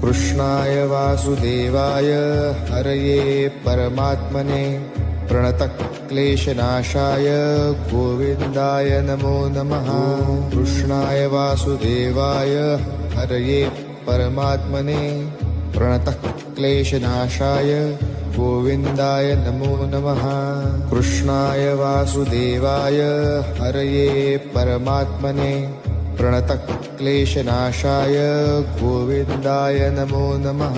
कृष्णाय वासुदेवाय हरये परमात्मने प्रणतक्लेशनाशाय गोविन्दाय नमो नमः। कृष्णाय वासुदेवाय हरये परमात्मने प्रणतक्लेशनाशाय गोविन्दाय नमो नमः। कृष्णाय वासुदेवाय हरये परमात्मने प्रणतक्लेशनाशाय गोविन्दाय नमो नमः।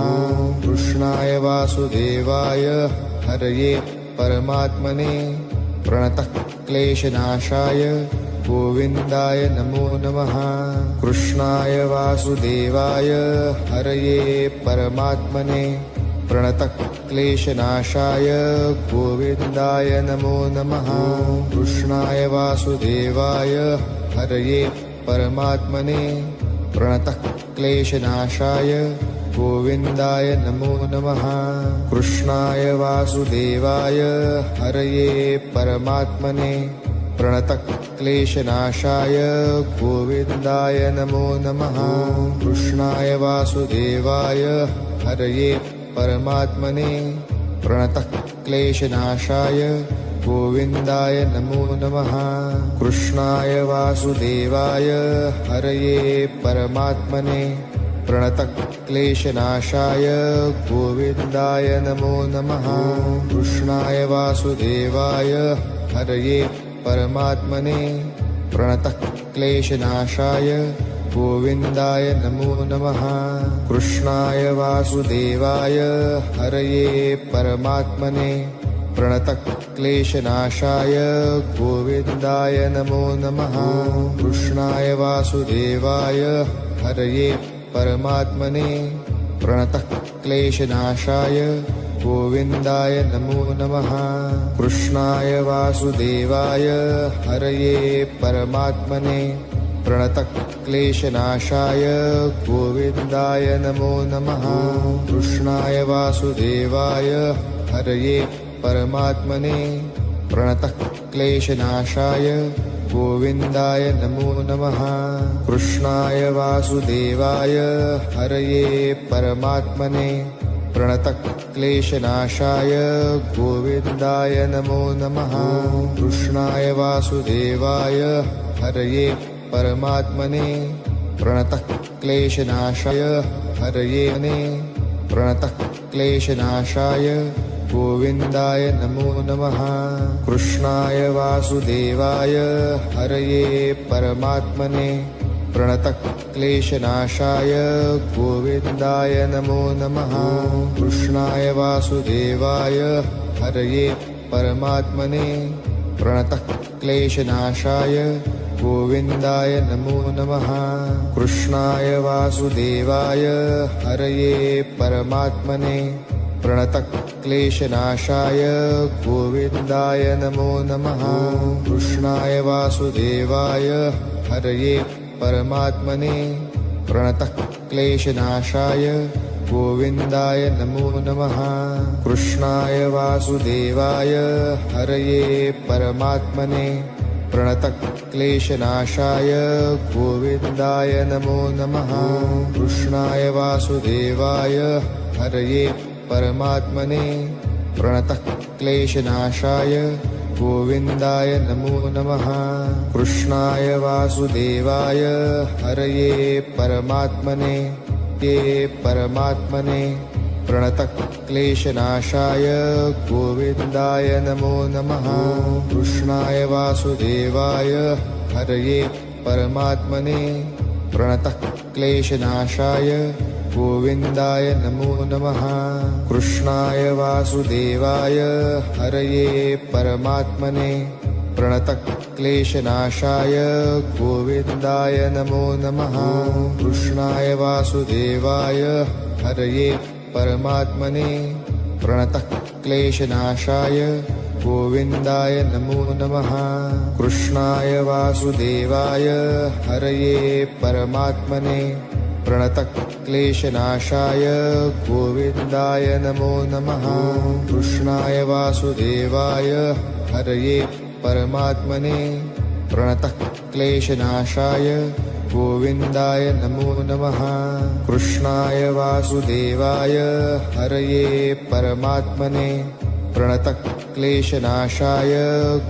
कृष्णाय वासुदेवाय हरये परमात्मने प्रणतक्लेशनाशाय गोविन्दाय नमो नमः। कृष्णाय वासुदेवाय हरये परमात्मने प्रणतक्लेशनाशाय गोविन्दाय नमो नमः। कृष्णाय वासुदेवाय हरये परमात्मने प्रणतक्लेशनाशाय गोविन्दाय नमो नमः। कृष्णाय वासुदेवाय हरये परमात्मने प्रणतक्लेशनाशाय गोविन्दाय नमो नमः। कृष्णाय वासुदेवाय हरये परमात्मने प्रणतक्लेशनाशाय गोविन्दाय नमो नमः। कृष्णाय वासुदेवाय हरये परमात्मने प्रणतक्लेशनाशाय गोविन्दाय नमो नमः। कृष्णाय वासुदेवाय हरये परमात्मने प्रणतक्लेशनाशाय गोविन्दाय नमो नमः। कृष्णाय वासुदेवाय हरये परमात्मने प्रणतक्लेशनाशाय गोविन्दाय नमो नमः। कृष्णाय वासुदेवाय हरये परमात्मने प्रणतक्लेशनाशाय गोविन्दाय नमो नमः। कृष्णाय वासुदेवाय हरये परमात्मने प्रणतक्लेशनाशाय गोविन्दाय नमो नमः। कृष्णाय वासुदेवाय हरये परमात्मने प्रणतक्लेशनाशाय गोविन्दाय नमो नमः। कृष्णाय वासुदेवाय हरये परमात्मने प्रणतक्लेशनाशाय गोविन्दाय नमो नमः। कृष्णाय वासुदेवाय हरये परमात्मने प्रणतक्लेशनाशाय हरये प्रणतक्लेशनाशाय गोविन्दाय नमो नमः। कृष्णाय वासुदेवाय हरये परमात्मने प्रणतक्लेशनाशाय गोविन्दाय नमो नमः। कृष्णाय वासुदेवाय हरये परमात्मने प्रणतक्लेशनाशाय गोविन्दाय नमो नमः। कृष्णाय वासुदेवाय हरये परमात्मने प्रणतक्लेशनाशाय गोविन्दाय नमो नमः। कृष्णाय वासुदेवाय हरये परमात्मने प्रणतक्लेशनाशाय गोविन्दाय नमो नमः। कृष्णाय वासुदेवाय हरये परमात्मने प्रणतक्लेशनाशाय गोविन्दाय नमो नमः। कृष्णाय वासुदेवाय हरये परमात्मने प्रणतक्लेशनाशाय गोविन्दाय नमो नमः। कृष्णाय वासुदेवाय हरये परमात्मने प्रणतक्लेशनाशाय गोविन्दाय नमो नमः। कृष्णाय वासुदेवाय हरये परमात्मने प्रणतक्लेशनाशाय गोविन्दाय नमो नमः। कृष्णाय वासुदेवाय हरये परमात्मने प्रणतक्लेशनाशाय गोविन्दाय नमो नमः। कृष्णाय वासुदेवाय हरये परमात्मने प्रणतक्लेशनाशाय गोविन्दाय नमो नमः। कृष्णाय वासुदेवाय हरये परमात्मने प्रणतक्लेशनाशाय गोविन्दाय नमो नमः। कृष्णाय वासुदेवाय हरये परमात्मने प्रणतक्लेशनाशाय गोविन्दाय नमो नमः कृष्णाय वासुदेवाय हरये परमात्मने प्रणतक्लेशनाशाय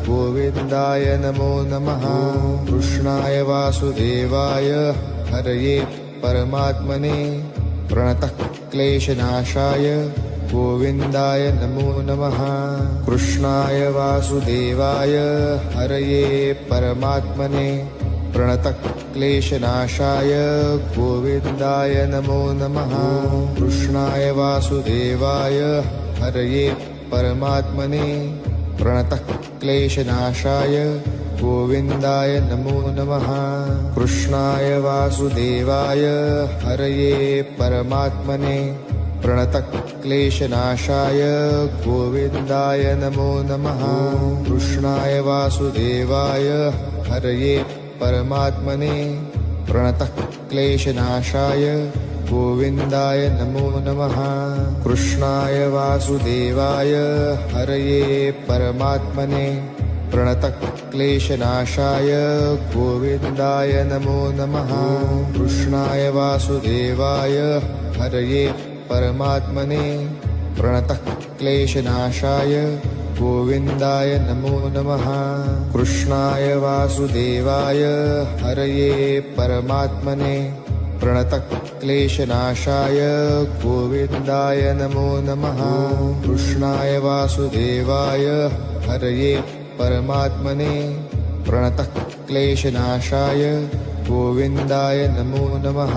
गोविन्दाय नमो नमः कृष्णाय वासुदेवाय हरये परमात्मने प्रणतक्लेशनाशाय गोविन्दाय नमो नमः कृष्णाय वासुदेवाय हरये परमात्मने प्रणतक्लेशनाशाय गोविन्दाय नमो नमः कृष्णाय वासुदेवाय हरये परमात्मने प्रणतक्लेशनाशाय गोविन्दाय नमो नमः कृष्णाय वासुदेवाय हरये परमात्मने प्रणतक्लेशनाशाय गोविन्दाय नमो नमः कृष्णाय वासुदेवाय हरये परमात्मने प्रणतक्लेशनाशाय गोविन्दाय नमो नमः कृष्णाय वासुदेवाय हरये परमात्मने प्रणतक्लेशनाशाय गोविन्दाय नमो नमः कृष्णाय वासुदेवाय हरये परमात्मने प्रणतक्लेशनाशाय गोविन्दाय नमो नमः कृष्णाय वासुदेवाय हरये परमात्मने प्रणतक्लेशनाशाय गोविन्दाय नमो नमः कृष्णाय वासुदेवाय हरये परमात्मने प्रणतक्लेशनाशाय गोविन्दाय नमो नमः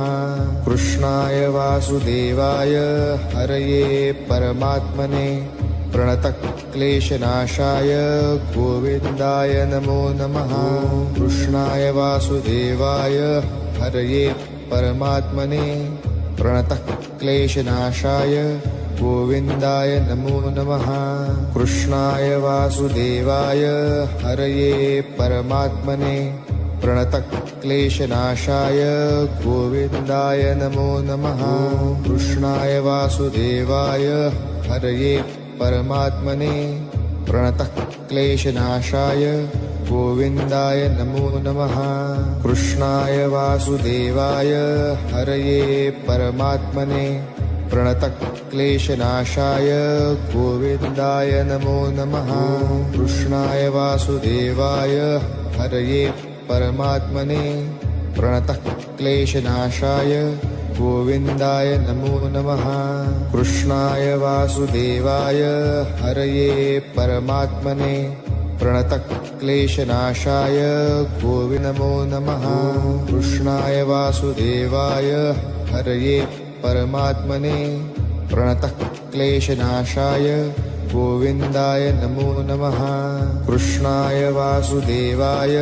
कृष्णाय वासुदेवाय हरये परमात्मने प्रणतक्लेशनाशाय गोविन्दाय नमो नमः कृष्णाय वासुदेवाय हरये परमात्मने प्रणतक्लेशनाशाय गोविन्दाय नमो नमः कृष्णाय वासुदेवाय हरये परमात्मने प्रणतक्लेशनाशाय गोविन्दाय नमो नमः कृष्णाय वासुदेवाय हरये परमात्मने प्रणतक्लेशनाशाय गोविन्दाय नमो नमः कृष्णाय वासुदेवाय हरये परमात्मने प्रणतक्लेशनाशाय गोविन्दाय नमो नमः कृष्णाय वासुदेवाय हरये परमात्मने प्रणतक्लेशनाशाय गोविन्दाय नमो नमः कृष्णाय वासुदेवाय हरये परमात्मने प्रणतक्लेशनाशाय गोविन्दाय नमो नमः कृष्णाय वासुदेवाय हरये परमात्मने प्रणतक्लेशनाशाय गोविन्दाय नमो नमः कृष्णाय वासुदेवाय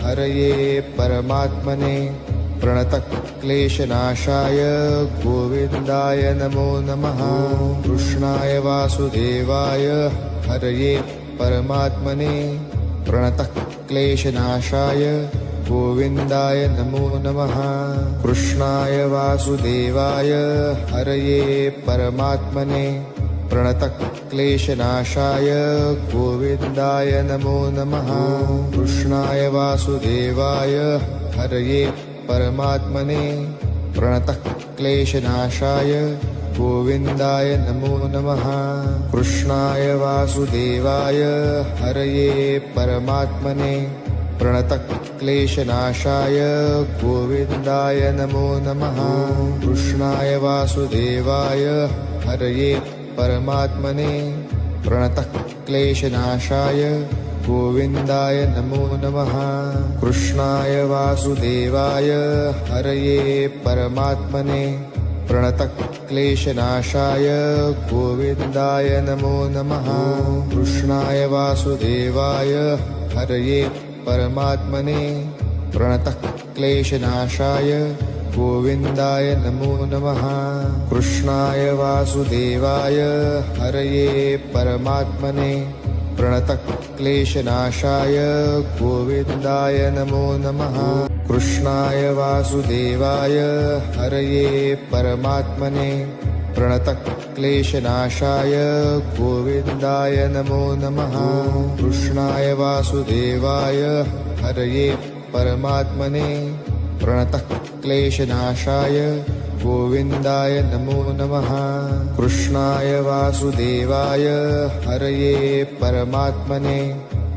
हरये परमात्मने प्रणतक्लेशनाशाय गोविन्दाय नमो नमः कृष्णाय वासुदेवाय हरये परमात्मने प्रणतक्लेशनाशाय गोविन्दाय नमो नमः कृष्णाय वासुदेवाय हरये परमात्मने प्रणतक्लेशनाशाय गोविन्दाय नमो नमः कृष्णाय वासुदेवाय हरये परमात्मने प्रणतक्लेशनाशाय गोविन्दाय नमो नमः कृष्णाय वासुदेवाय हरये परमात्मने प्रणतक्लेशनाशाय गोविन्दाय नमो नमः कृष्णाय वासुदेवाय हरये परमात्मने प्रणतक्लेशनाशाय गोविन्दाय नमो नमः कृष्णाय वासुदेवाय हरये परमात्मने प्रणतक्लेशनाशाय गोविन्दाय नमो नमः कृष्णाय वासुदेवाय हरये परमात्मने प्रणतक्लेशनाशाय गोविन्दाय नमो नमः कृष्णाय वासुदेवाय हरये परमात्मने प्रणतक्लेशनाशाय गोविन्दाय नमो नमः कृष्णाय वासुदेवाय हरये परमात्मने प्रणतक्लेशनाशाय गोविन्दाय नमो नमः कृष्णाय वासुदेवाय हरये परमात्मने प्रणतः क्लेशनाशाय गोविन्दाय नमो नमः। कृष्णाय वासुदेवाय हरये परमात्मने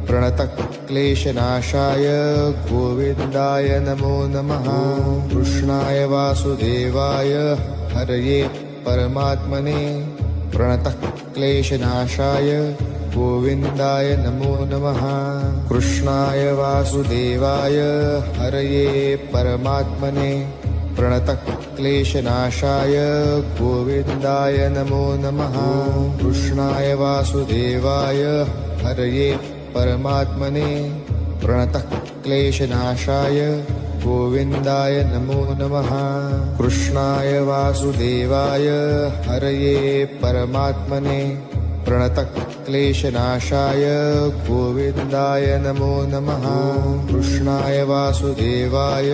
प्रणतः क्लेशनाशाय गोविन्दाय नमो नमः। कृष्णाय वासुदेवाय हरये परमात्मने प्रणतः क्लेशनाशाय गोविन्दाय नमो नमः। कृष्णाय वासुदेवाय हरये परमात्मने प्रणतः क्लेशनाशाय गोविन्दाय नमो नमः। कृष्णाय वासुदेवाय हरये परमात्मने प्रणतः क्लेशनाशाय गोविन्दाय नमो नमः। कृष्णाय वासुदेवाय हरये परमात्मने प्रणतः क्लेशनाशाय गोविन्दाय नमो नमः। कृष्णाय वासुदेवाय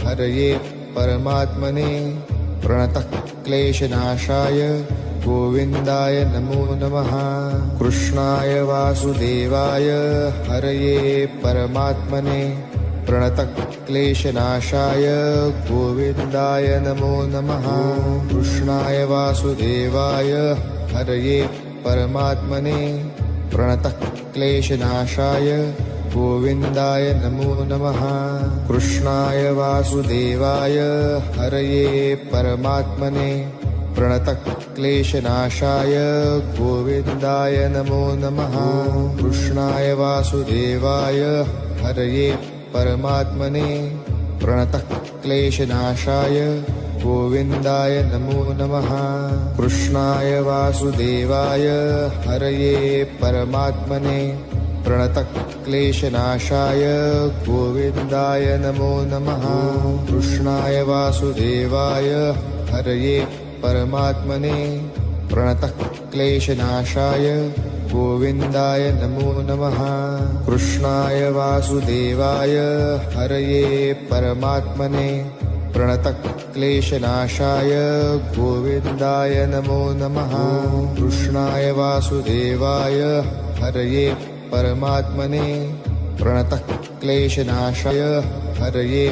हरये परमात्मने प्रणतः क्लेशनाशाय गोविन्दाय नमो नमः। कृष्णाय वासुदेवाय हरये परमात्मने प्रणतः क्लेशनाशाय गोविन्दाय नमो नमः। कृष्णाय वासुदेवाय हरये परमात्मने प्रणतः क्लेशनाशाय गोविन्दाय नमो नमः। कृष्णाय वासुदेवाय हरये परमात्मने प्रणतः क्लेशनाशाय गोविन्दाय नमो नमः। कृष्णाय वासुदेवाय हरये परमात्मने प्रणतः क्लेशनाशाय गोविन्दाय नमो नमः। कृष्णाय वासुदेवाय हरये परमात्मने प्रणतः क्लेशनाशाय गोविन्दाय नमो नमः। कृष्णाय वासुदेवाय हरये परमात्मने प्रणतः क्लेशनाशाय गोविन्दाय नमो नमः। कृष्णाय वासुदेवाय हरये परमात्मने प्रणतः क्लेशनाशाय गोविन्दाय नमो नमः। कृष्णाय वासुदेवाय हरये परमात्मने प्रणतः क्लेशनाशाय हरये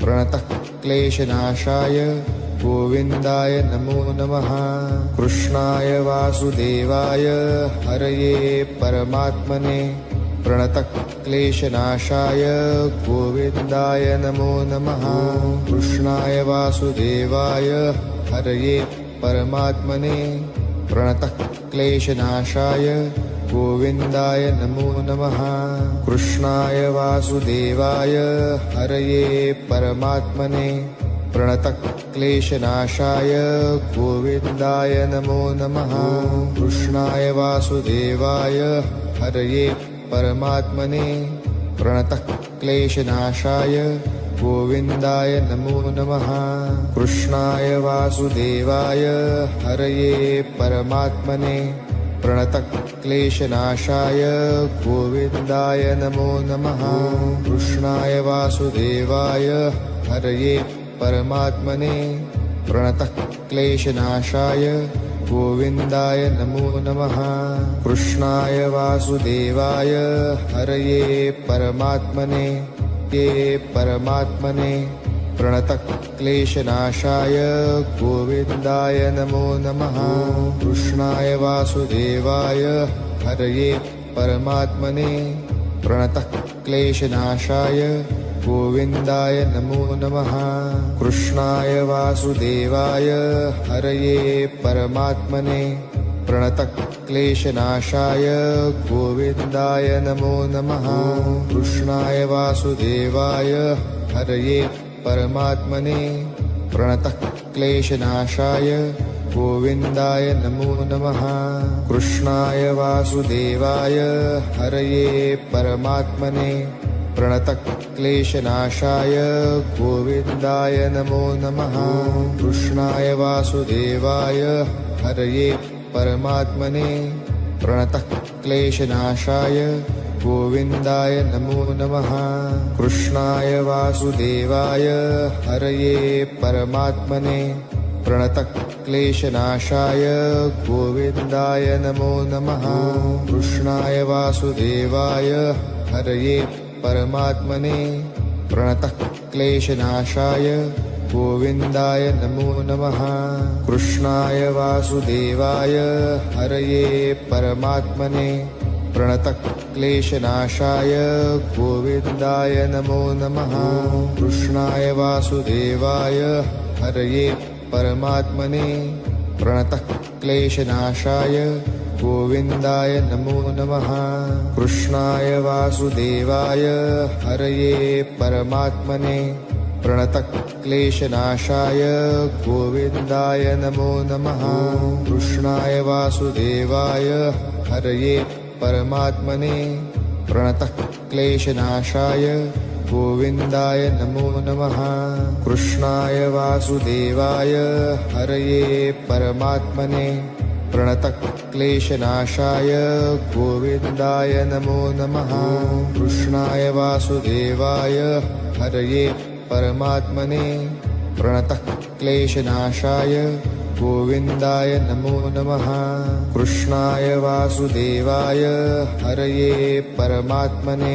प्रणतः क्लेशनाशाय गोविन्दाय नमो नमः। कृष्णाय वासुदेवाय हरये परमात्मने प्रणतः क्लेशनाशाय गोविन्दाय नमो नमः। कृष्णाय वासुदेवाय हरये परमात्मने प्रणतः क्लेशनाशाय गोविन्दाय नमो नमः। कृष्णाय वासुदेवाय हरये परमात्मने प्रणतः क्लेशनाशाय गोविन्दाय नमो नमः। कृष्णाय वासुदेवाय हरये परमात्मने प्रणतः क्लेशनाशाय गोविन्दाय नमो नमः। कृष्णाय वासुदेवाय हरये परमात्मने प्रणतः क्लेशनाशाय गोविन्दाय नमो नमः। कृष्णाय वासुदेवाय हरये परमात्मने प्रणतः क्लेशनाशाय गोविन्दाय नमो नमः। कृष्णाय वासुदेवाय हरये परमात्मने परमात्मने प्रणतः क्लेशनाशाय गोविन्दाय नमो नमः। कृष्णाय वासुदेवाय हरये परमात्मने प्रणतः क्लेशनाशाय गोविन्दाय नमो नमः। कृष्णाय वासुदेवाय हरये परमात्मने प्रणतः क्लेशनाशाय गोविन्दाय नमो नमः। कृष्णाय वासुदेवाय हरये परमात्मने प्रणतः क्लेशनाशाय गोविन्दाय नमो नमः। कृष्णाय वासुदेवाय हरये परमात्मने प्रणतः क्लेशनाशाय गोविन्दाय नमो नमः। कृष्णाय वासुदेवाय हरये परमात्मने प्रणतः क्लेशनाशाय गोविन्दाय नमो नमः। कृष्णाय वासुदेवाय हरये परमात्मने प्रणतः क्लेशनाशाय गोविन्दाय नमो नमः। कृष्णाय वासुदेवाय हरये परमात्मने प्रणतः क्लेशनाशाय गोविन्दाय नमो नमः। कृष्णाय वासुदेवाय हरये परमात्मने प्रणतः क्लेशनाशाय गोविन्दाय नमो नमः। कृष्णाय वासुदेवाय हरये परमात्मने प्रणतः क्लेशनाशाय गोविन्दाय नमो नमः। कृष्णाय वासुदेवाय हरये परमात्मने प्रणतः क्लेशनाशाय गोविन्दाय नमो नमः। कृष्णाय वासुदेवाय हरये परमात्मने प्रणतः क्लेशनाशाय गोविन्दाय नमो नमः। कृष्णाय वासुदेवाय हरये परमात्मने प्रणतः क्लेशनाशाय गोविन्दाय नमो नमः। कृष्णाय वासुदेवाय हरये परमात्मने प्रणतः क्लेशनाशाय गोविन्दाय नमो नमः। कृष्णाय वासुदेवाय हरये परमात्मने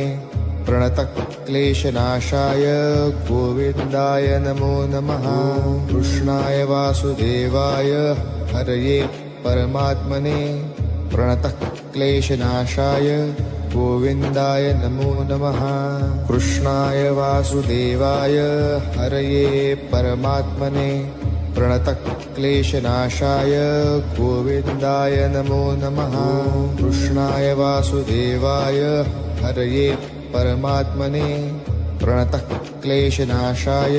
प्रणतः क्लेशनाशाय गोविन्दाय नमो नमः। कृष्णाय वासुदेवाय हरये परमात्मने प्रणतः क्लेशनाशाय गोविन्दाय नमो नमः। कृष्णाय वासुदेवाय हरये परमात्मने प्रणतः क्लेशनाशाय गोविन्दाय नमो नमः। कृष्णाय वासुदेवाय हरये परमात्मने प्रणतः क्लेशनाशाय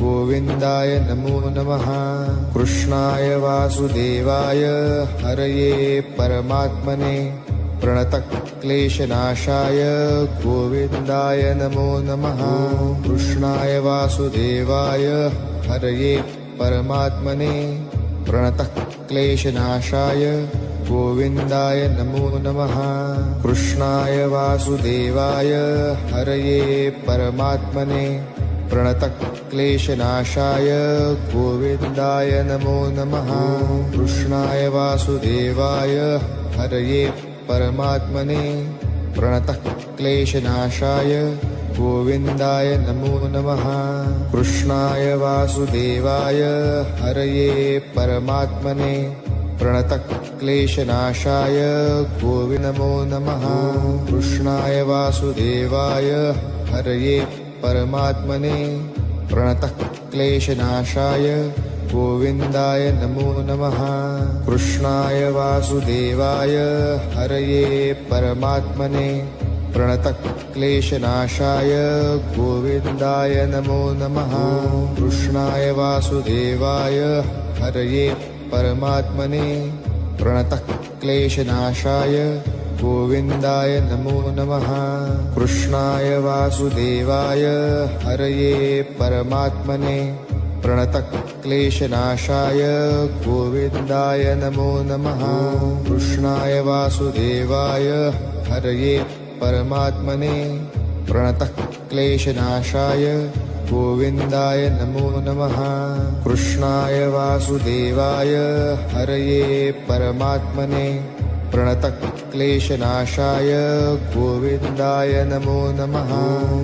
गोविन्दाय नमो नमः। कृष्णाय वासुदेवाय हरये परमात्मने प्रणतः क्लेशनाशाय गोविन्दाय नमो नमः। कृष्णाय वासुदेवाय हरये परमात्मने प्रणतः क्लेशनाशाय गोविन्दाय नमो नमः। कृष्णाय वासुदेवाय हरये परमात्मने प्रणतः क्लेशनाशाय गोविन्दाय नमो नमः। कृष्णाय वासुदेवाय हरये परमात्मने प्रणतः क्लेशनाशाय गोविन्दाय नमो नमः। कृष्णाय वासुदेवाय हरये परमात्मने प्रणतः क्लेशनाशाय गोविन्दाय नमो नमः। कृष्णाय वासुदेवाय हरये परमात्मने प्रणतः क्लेशनाशाय गोविन्दाय नमो नमः। कृष्णाय वासुदेवाय हरये परमात्मने प्रणतः क्लेशनाशाय गोविन्दाय नमो नमः। कृष्णाय वासुदेवाय हरये परमात्मने प्रणतः क्लेशनाशाय गोविन्दाय नमो नमः। कृष्णाय वासुदेवाय हरये परमात्मने प्रणतः क्लेशनाशाय गोविन्दाय नमो नमः। कृष्णाय वासुदेवाय हरये परमात्मने प्रणतः क्लेशनाशाय गोविन्दाय नमो नमः। कृष्णाय वासुदेवाय हरये परमात्मने प्रणतः क्लेशनाशाय गोविन्दाय नमो नमः।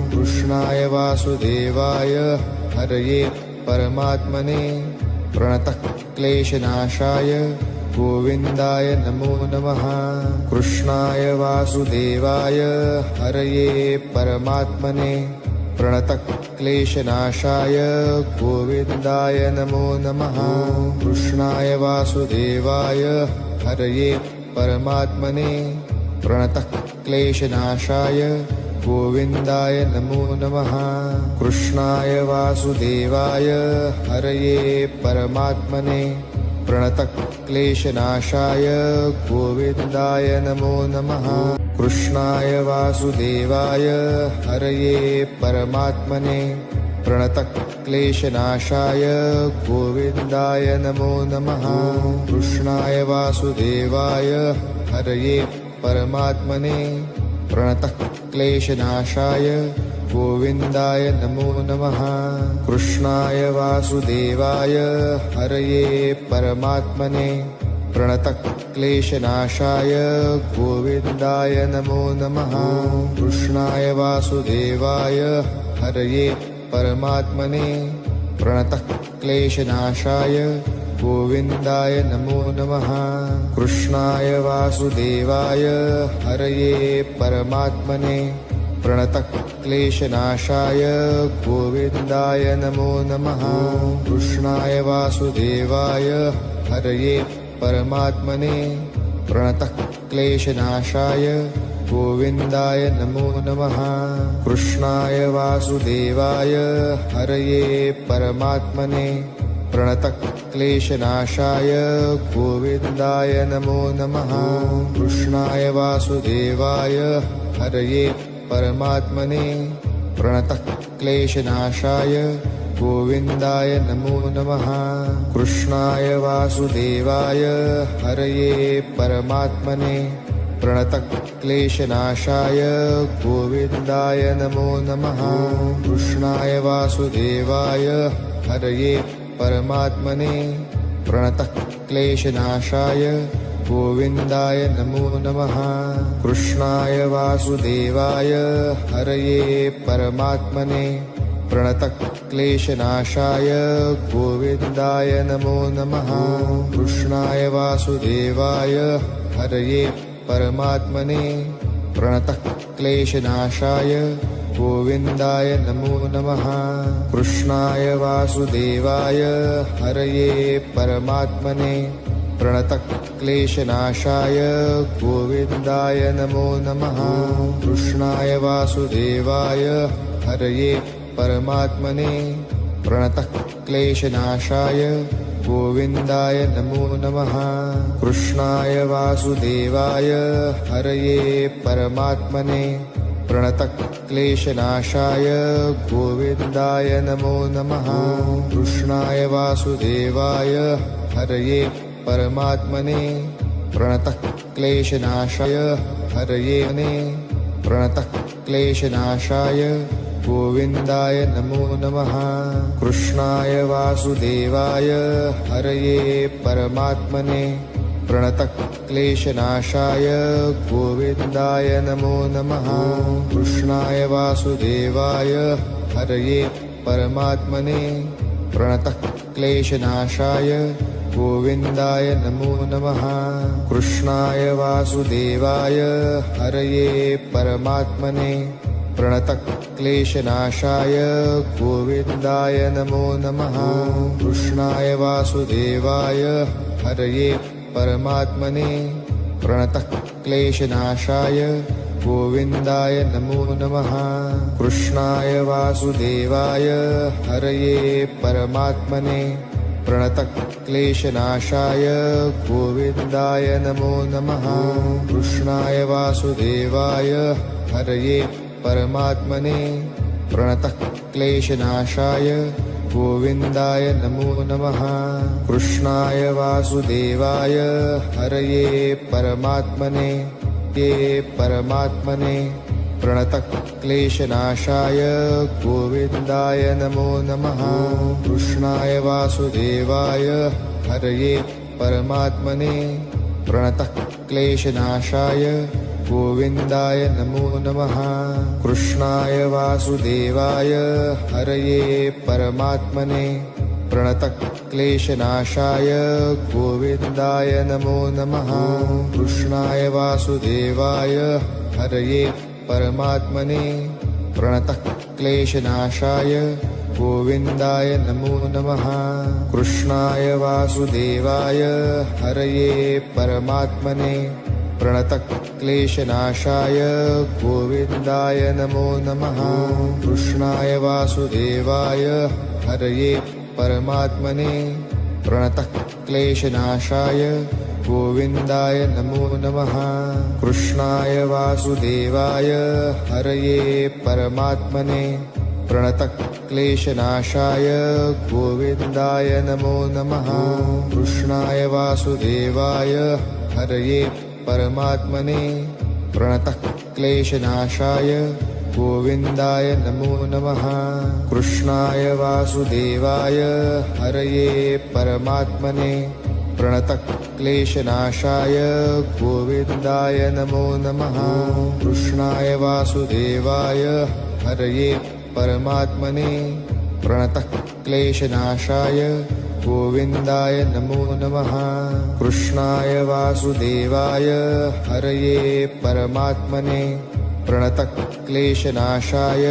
कृष्णाय वासुदेवाय हरये परमात्मने प्रणतः क्लेशनाशाय गोविन्दाय नमो नमः। कृष्णाय वासुदेवाय हरये परमात्मने प्रणतः क्लेशनाशाय गोविन्दाय नमो नमः। कृष्णाय वासुदेवाय हरये परमात्मने प्रणतः क्लेशनाशाय गोविन्दाय नमो नमः। कृष्णाय वासुदेवाय हरये परमात्मने प्रणतः क्लेशनाशाय गोविन्दाय नमो नमः। कृष्णाय वासुदेवाय हरये परमात्मने प्रणतः क्लेशनाशाय गोविन्दाय नमो नमः। कृष्णाय वासुदेवाय हरये परमात्मने प्रणतः क्लेशनाशाय गोविन्दाय नमो नमः। कृष्णाय वासुदेवाय हरये परमात्मने प्रणतः क्लेशनाशाय गोविन्दाय नमो नमः। कृष्णाय वासुदेवाय हरये परमात्मने प्रणतः क्लेशनाशाय गोविन्दाय नमो नमः कृष्णाय वासुदेवाय हरये परमात्मने प्रणतः क्लेशनाशाय गोविन्दाय नमो नमः कृष्णाय वासुदेवाय हरये परमात्मने प्रणतः क्लेशनाशाय गोविन्दाय नमो नमः कृष्णाय वासुदेवाय हरये परमात्मने प्रणतः क्लेशनाशाय गोविन्दाय नमो नमः कृष्णाय वासुदेवाय हरये परमात्मने प्रणतः क्लेशनाशाय गोविन्दाय नमो नमः कृष्णाय वासुदेवाय हरये परमात्मने प्रणतः क्लेशनाशाय गोविन्दाय नमो नमः कृष्णाय वासुदेवाय हरये परमात्मने प्रणतः क्लेशनाशाय गोविन्दाय नमो नमः कृष्णाय वासुदेवाय हरये परमात्मने प्रणतः क्लेशनाशाय गोविन्दाय नमो नमः कृष्णाय वासुदेवाय हरये परमात्मने प्रणतः क्लेशनाशाय गोविन्दाय नमो नमः कृष्णाय वासुदेवाय हरये परमात्मने प्रणतः क्लेशनाशाय गोविन्दाय नमो नमः कृष्णाय वासुदेवाय हरये परमात्मने प्रणतः क्लेशनाशाय गोविन्दाय नमो नमः कृष्णाय वासुदेवाय हरये परमात्मने प्रणतः क्लेशनाशाय गोविन्दाय नमो नमः कृष्णाय वासुदेवाय हरये परमात्मने प्रणतः क्लेशनाशाय हरये प्रणतः क्लेशनाशाय गोविन्दाय नमो नमः कृष्णाय वासुदेवाय हरये परमात्मने प्रणतः क्लेशनाशाय गोविन्दाय नमो नमः कृष्णाय वासुदेवाय हरये परमात्मने प्रणतः क्लेशनाशाय गोविन्दाय नमो नमः कृष्णाय वासुदेवाय हरये परमात्मने प्रणतः क्लेशनाशाय गोविन्दाय नमो नमः कृष्णाय वासुदेवाय हरये परमात्मने प्रणतः क्लेशनाशाय गोविन्दाय नमो नमः कृष्णाय वासुदेवाय हरये परमात्मने प्रणतः क्लेशनाशाय गोविन्दाय नमो नमः कृष्णाय वासुदेवाय हरये परमात्मने प्रणतः क्लेशनाशाय गोविन्दाय नमो नमः कृष्णाय वासुदेवाय हरये परमात्मने परमात्मने प्रणतः क्लेशनाशाय गोविन्दाय नमो नमः कृष्णाय वासुदेवाय हरये परमात्मने प्रणतः क्लेशनाशाय गोविन्दाय नमो नमः कृष्णाय वासुदेवाय हरये परमात्मने प्रणतः क्लेशनाशाय गोविन्दाय नमो नमः कृष्णाय वासुदेवाय हरये परमात्मने प्रणतः क्लेशनाशाय गोविन्दाय नमो नमः कृष्णाय वासुदेवाय हरये परमात्मने प्रणतः क्लेशनाशाय गोविन्दाय नमो नमः कृष्णाय वासुदेवाय हरये परमात्मने प्रणतः क्लेशनाशाय गोविन्दाय नमो नमः कृष्णाय वासुदेवाय हरये परमात्मने प्रणतः क्लेशनाशाय गोविन्दाय नमो नमः कृष्णाय वासुदेवाय हरये परमात्मने प्रणतः क्लेशनाशाय गोविन्दाय नमो नमः कृष्णाय वासुदेवाय हरये परमात्मने प्रणतः क्लेशनाशाय गोविन्दाय नमो नमः कृष्णाय वासुदेवाय हरये परमात्मने प्रणतः क्लेशनाशाय गोविन्दाय नमो नमः। कृष्णाय वासुदेवाय हरये परमात्मने प्रणतः क्लेशनाशाय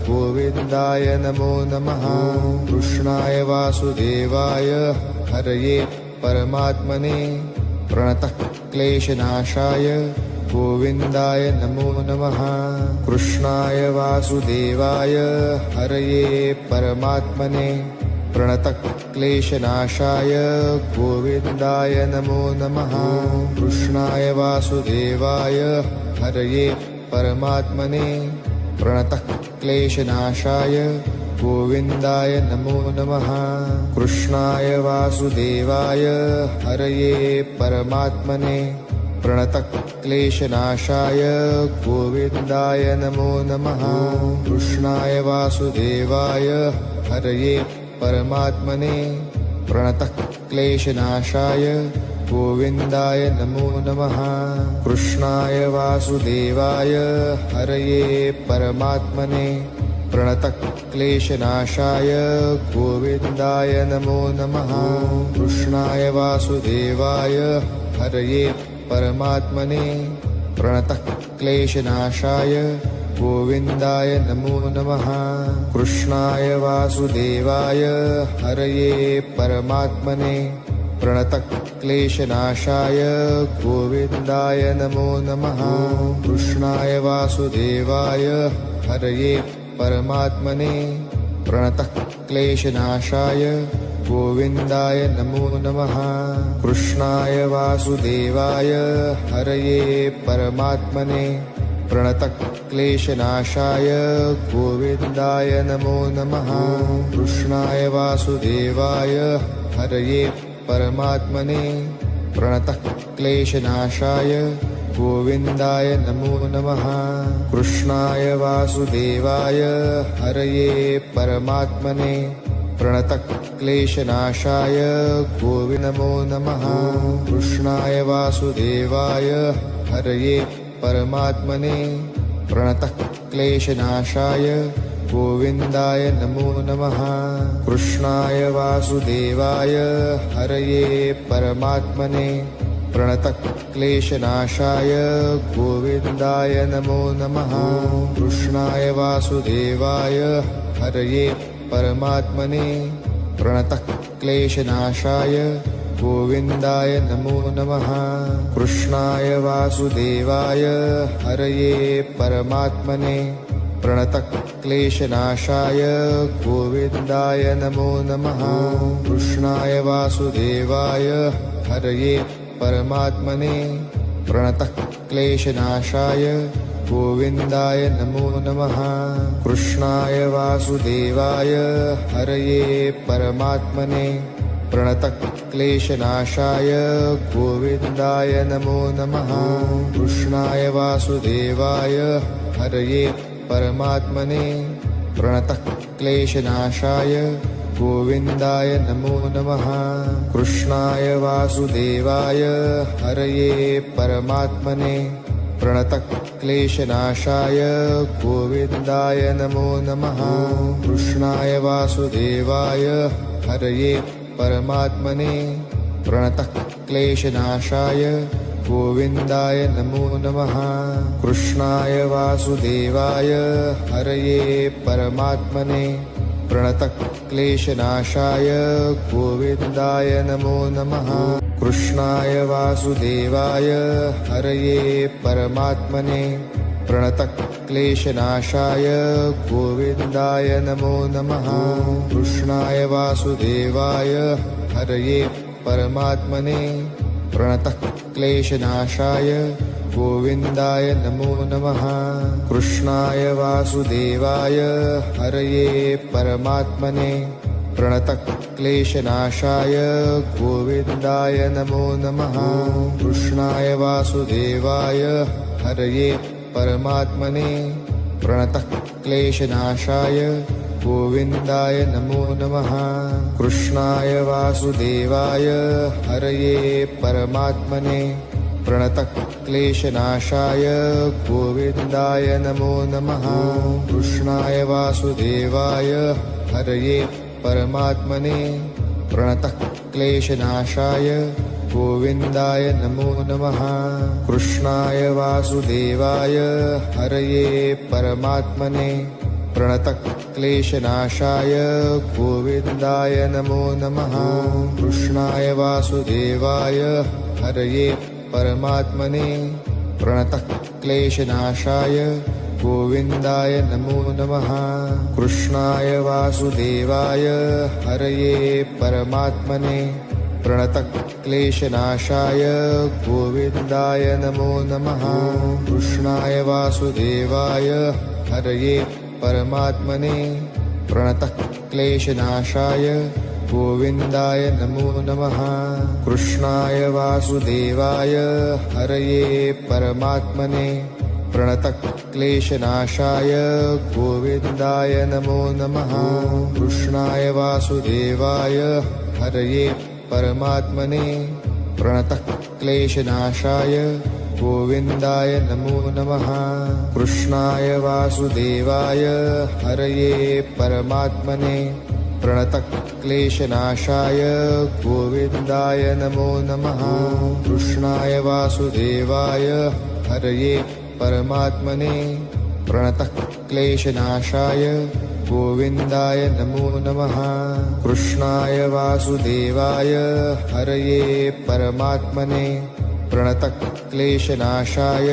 गोविन्दाय नमो नमः। कृष्णाय वासुदेवाय हरये परमात्मने प्रणतः क्लेशनाशाय गोविन्दाय नमो नमः। कृष्णाय वासुदेवाय हरये परमात्मने प्रणतः क्लेशनाशाय गोविन्दाय नमो नमः। कृष्णाय वासुदेवाय हरये परमात्मने प्रणतः क्लेशनाशाय गोविन्दाय नमो नमः। कृष्णाय वासुदेवाय हरये परमात्मने प्रणतः क्लेशनाशाय गोविन्दाय नमो नमः। कृष्णाय वासुदेवाय हरये परमात्मने प्रणतः क्लेशनाशाय गोविन्दाय नमो नमः। कृष्णाय वासुदेवाय हरये परमात्मने प्रणतः क्लेशनाशाय गोविन्दाय नमो नमः। कृष्णाय वासुदेवाय हरये परमात्मने प्रणतः क्लेशनाशाय गोविन्दाय नमो नमः। कृष्णाय वासुदेवाय हरये परमात्मने प्रणतः क्लेशनाशाय गोविन्दाय नमो नमः। कृष्णाय वासुदेवाय हरये परमात्मने प्रणतः क्लेशनाशाय गोविन्दाय नमो नमः। कृष्णाय वासुदेवाय हरये परमात्मने प्रणतः क्लेशनाशाय गोविन्दाय नमो नमः। कृष्णाय वासुदेवाय हरये परमात्मने प्रणतः क्लेशनाशाय गोविन्दाय नमो नमः। कृष्णाय वासुदेवाय हरये परमात्मने प्रणतः क्लेशनाशाय गोविन्दाय नमो नमः। कृष्णाय वासुदेवाय हरये परमात्मने प्रणतः क्लेशनाशाय गोविन्दाय नमो नमः। कृष्णाय वासुदेवाय हरये परमात्मने प्रणतः क्लेशनाशाय गोविन्दाय नमो नमः। कृष्णाय वासुदेवाय हरये परमात्मने प्रणतः क्लेशनाशाय गोविन्दाय नमो नमः। कृष्णाय वासुदेवाय हरये परमात्मने प्रणतः क्लेशनाशाय गोविन्दाय नमो नमः। कृष्णाय वासुदेवाय हरये परमात्मने प्रणतः क्लेशनाशाय गोविन्दाय नमो नमः। कृष्णाय वासुदेवाय हरये परमात्मने प्रणतः क्लेशनाशाय गोविन्दाय नमो नमः। कृष्णाय वासुदेवाय हरये परमात्मने प्रणतः क्लेशनाशाय गोविन्दाय नमो नमः। कृष्णाय वासुदेवाय हरये परमात्मने प्रणतः क्लेशनाशाय गोविन्दाय नमो नमः। कृष्णाय वासुदेवाय हरये परमात्मने प्रणतः क्लेशनाशाय गोविन्दाय नमो नमः। कृष्णाय वासुदेवाय हरये परमात्मने प्रणतः क्लेशनाशाय गोविन्दाय नमो नमः। कृष्णाय वासुदेवाय हरये परमात्मने प्रणतः क्लेशनाशाय गोविन्दाय नमो नमः। कृष्णाय वासुदेवाय हरये परमात्मने प्रणतः क्लेशनाशाय गोविन्दाय नमो नमः। कृष्णाय वासुदेवाय हरये परमात्मने प्रणतः क्लेशनाशाय गोविन्दाय नमो नमः। कृष्णाय वासुदेवाय हरये परमात्मने प्रणतः क्लेशनाशाय गोविन्दाय नमो नमः। कृष्णाय वासुदेवाय हरये परमात्मने प्रणतक्लेशनाशाय गोविन्दाय नमो नमः। कृष्णाय वासुदेवाय हरये परमात्मने प्रणतक्लेशनाशाय गोविन्दाय नमो नमः। कृष्णाय वासुदेवाय हरये परमात्मने प्रणतक्लेशनाशाय गोविन्दाय नमो नमः। कृष्णाय वासुदेवाय हरये परमात्मने प्रणतक्लेशनाशाय गोविन्दाय नमो नमः। कृष्णाय वासुदेवाय हरये परमात्मने प्रणतक्लेशनाशाय गोविन्दाय नमो नमः। कृष्णाय वासुदेवाय हरये परमात्मने प्रणतक्लेशनाशाय गोविन्दाय नमो नमः। कृष्णाय वासुदेवाय हरये परमात्मने प्रणतक्लेशनाशाय गोविन्दाय नमो नमः। कृष्णाय वासुदेवाय हरये परमात्मने प्रणतक्लेशनाशाय गोविन्दाय नमो नमः। कृष्णाय वासुदेवाय हरये परमात्मने प्रणतक्लेशनाशाय गोविन्दाय नमो नमः। कृष्णाय वासुदेवाय हरये परमात्मने प्रणतक्लेशनाशाय गोविन्दाय नमो नमः। कृष्णाय वासुदेवाय हरये परमात्मने प्रणतक्लेशनाशाय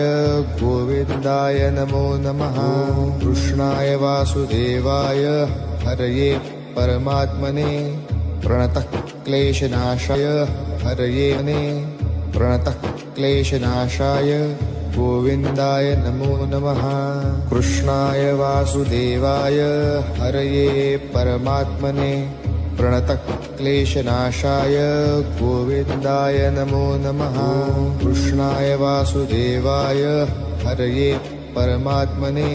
गोविन्दाय नमो नमः। कृष्णाय वासुदेवाय हरये परमात्मने प्रणतक्लेशनाशाय हरये प्रणतक्लेशनाशाय गोविन्दाय नमो नमः। कृष्णाय वासुदेवाय हरये परमात्मने प्रणतक्लेशनाशाय गोविन्दाय नमो नमः। कृष्णाय वासुदेवाय हरये परमात्मने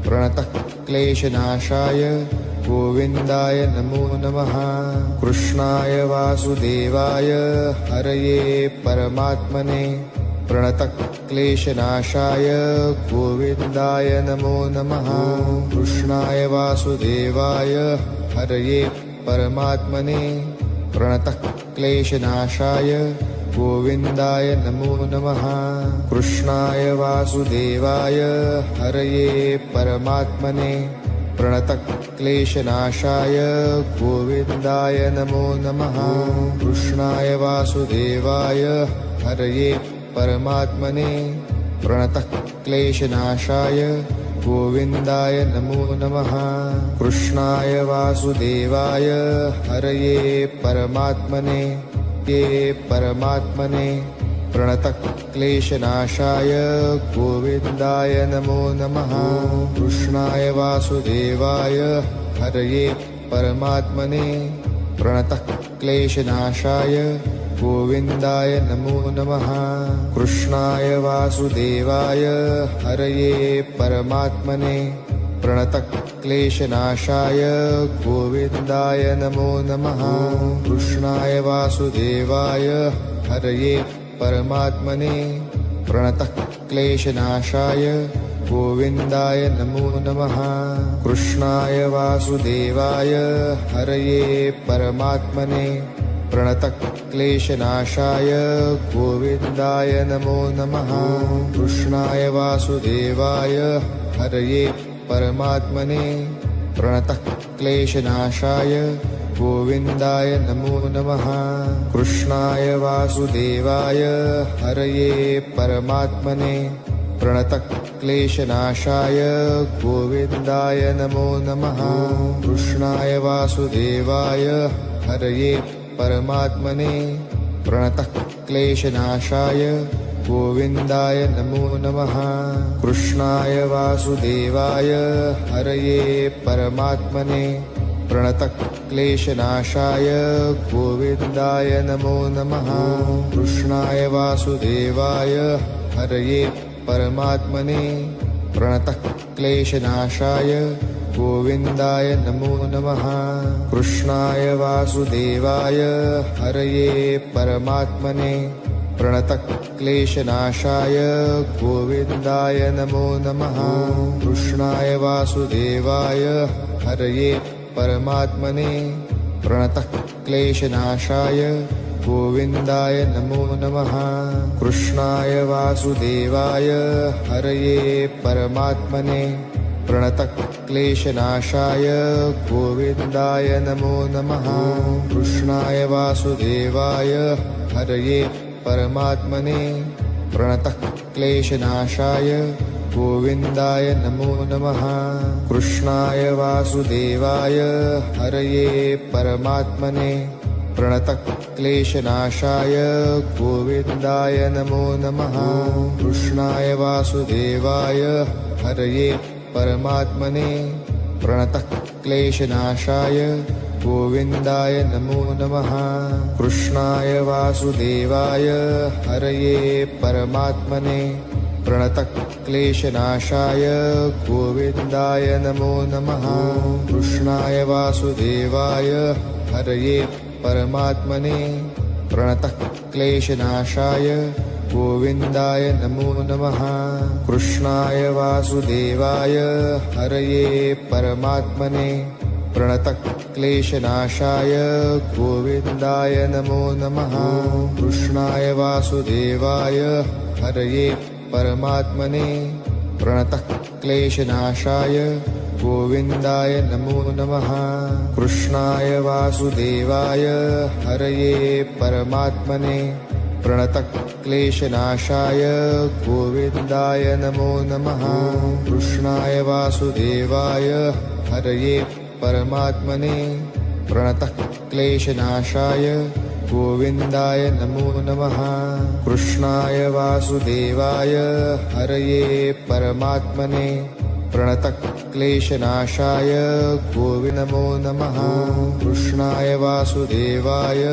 प्रणतक्लेशनाशाय गोविन्दाय नमो नमः। कृष्णाय वासुदेवाय हरये परमात्मने प्रणतक्लेशनाशाय गोविन्दाय नमो नमः। कृष्णाय वासुदेवाय हरये परमात्मने प्रणतक्लेशनाशाय गोविन्दाय नमो नमः। कृष्णाय वासुदेवाय हरये परमात्मने प्रणतक्लेशनाशाय गोविन्दाय नमो नमः। कृष्णाय वासुदेवाय हरये परमात्मने प्रणतक्लेशनाशाय गोविन्दाय नमो नमः। कृष्णाय वासुदेवाय हरये परमात्मने प्रणतक्लेशनाशाय गोविन्दाय नमो नमः। कृष्णाय वासुदेवाय हरये परमात्मने प्रणतक्लेशनाशाय गोविन्दाय नमो नमः। कृष्णाय वासुदेवाय हरये परमात्मने प्रणतक्लेशनाशाय गोविन्दाय नमो नमः। कृष्णाय वासुदेवाय हरये परमात्मने प्रणतक्लेशनाशाय गोविन्दाय नमो नमः। कृष्णाय वासुदेवाय हरये परमात्मने प्रणतक्लेशनाशाय गोविन्दाय नमो नमः। कृष्णाय वासुदेवाय हरये परमात्मने प्रणतक्लेशनाशाय गोविन्दाय नमो नमः। कृष्णाय वासुदेवाय हरये परमात्मने प्रणतक्लेशनाशाय गोविन्दाय नमो नमः। कृष्णाय वासुदेवाय हरये परमात्मने प्रणतक्लेशनाशाय गोविन्दाय नमो नमः। कृष्णाय वासुदेवाय हरये परमात्मने प्रणतक्लेशनाशाय गोविन्दाय नमो नमः। कृष्णाय वासुदेवाय हरये परमात्मने प्रणतक्लेशनाशाय गोविन्दाय नमो नमः। कृष्णाय वासुदेवाय हरये परमात्मने प्रणतक्लेशनाशाय गोविन्दाय नमो नमः। कृष्णाय वासुदेवाय हरये परमात्मने प्रणतक्लेशनाशाय गोविन्दाय नमो नमः। कृष्णाय वासुदेवाय हरये परमात्मने प्रणतक्लेशनाशाय गोविन्दाय नमो नमः। कृष्णाय वासुदेवाय हरये परमात्मने प्रणतक्लेशनाशाय गोविन्दाय नमो नमः। कृष्णाय वासुदेवाय हरये परमात्मने प्रणतक्लेशनाशाय गोविन्दाय नमो नमः। कृष्णाय वासुदेवाय हरये परमात्मने प्रणतक्लेशनाशाय गोविन्दाय नमो नमः। कृष्णाय वासुदेवाय हरये परमात्मने प्रणतक्लेशनाशाय गोविन्दाय नमो नमः। कृष्णाय वासुदेवाय हरये परमात्मने प्रणतक्लेशनाशाय गोविन्दाय नमो नमः। कृष्णाय वासुदेवाय हरये परमात्मने प्रणतक्लेशनाशाय गोविन्दाय नमो नमः। कृष्णाय वासुदेवाय हरये परमात्मने प्रणतक्लेशनाशाय गोविन्दाय नमो नमः। कृष्णाय वासुदेवाय हरये परमात्मने प्रणतक्लेशनाशाय गोविन्दाय नमो नमः। कृष्णाय वासुदेवाय हरये परमात्मने प्रणतक्लेशनाशाय गोविन्दाय नमो नमः। कृष्णाय वासुदेवाय हरये परमात्मने प्रणतक्लेशनाशाय गोविन्दाय नमो नमः। कृष्णाय वासुदेवाय